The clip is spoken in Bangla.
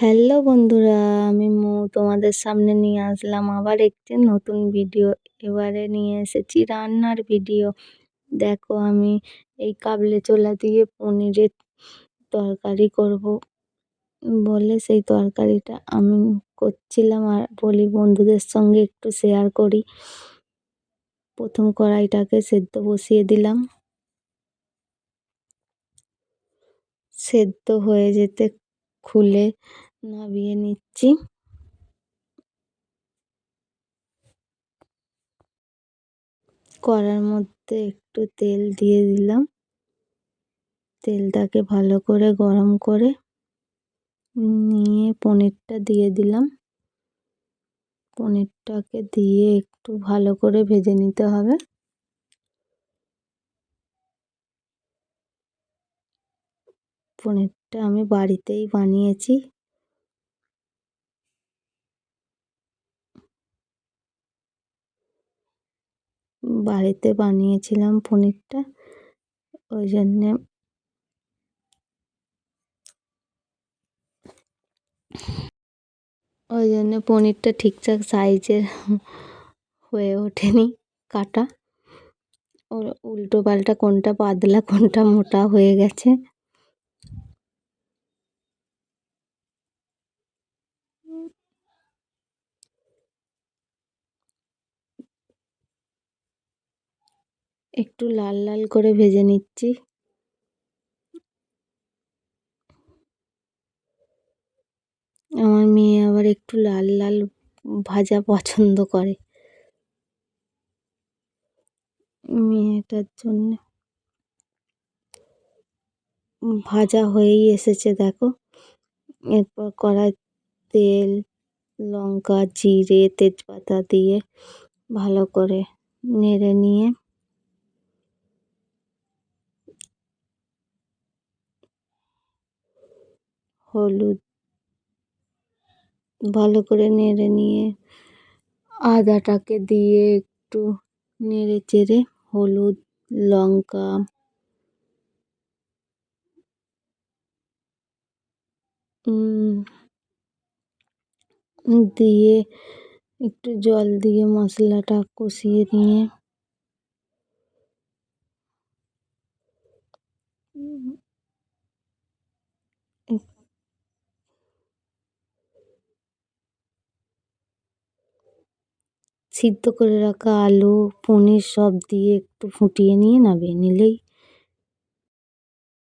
হ্যালো বন্ধুরা, আমি তোমাদের সামনে নিয়ে আসলাম আবার একটি নতুন ভিডিও। এবারে নিয়ে এসেছি রান্নার ভিডিও। দেখো, আমি এই কাবলি ছোলা দিয়ে পনিরের তরকারি করব বলে সেই তরকারিটা আমি করছিলাম, আর বলি বন্ধুদের সঙ্গে একটু শেয়ার করি। প্রথম কড়াইটাকে সেদ্ধ বসিয়ে দিলাম। সেদ্ধ হয়ে যেতে খুলে নামিয়ে নিচ্ছি। কড়ার মধ্যে একটু তেল দিয়ে দিলাম। তেলটাকে ভালো করে গরম করে নিয়ে পনিরটা দিয়ে দিলাম। পনিরটাকে দিয়ে একটু ভালো করে ভেজে নিতে হবে। পনিরটা আমি বাড়িতেই বানিয়েছি। বাড়িতে বানিয়েছিলাম পনিরটা, ওই জন্যে পনিরটা ঠিকঠাক সাইজের হয়ে ওঠেনি কাটা। ওর উল্টো পাল্টা কোনটা পাতলা কোনটা মোটা হয়ে গেছে। একটু লাল লাল করে ভেজে নিচ্ছি। আমার মেয়ে আবার একটু লাল লাল ভাজা পছন্দ করে। মেয়েটার জন্য ভাজা হয়েই এসেছে দেখো। এরপর কড়াই তেল, লঙ্কা, জিরে, তেজপাতা দিয়ে ভালো করে নেড়ে নিয়ে হলুদ, ভালো করে নেড়ে নিয়ে আদাটাকে দিয়ে একটু নেড়ে চেড়ে হলুদ, লঙ্কা দিয়ে একটু জল দিয়ে মশলাটা কষিয়ে নিয়ে সিদ্ধ করে রাখা আলু, পনির সব দিয়ে একটু ফুটিয়ে নিয়ে নামিয়ে নিলেই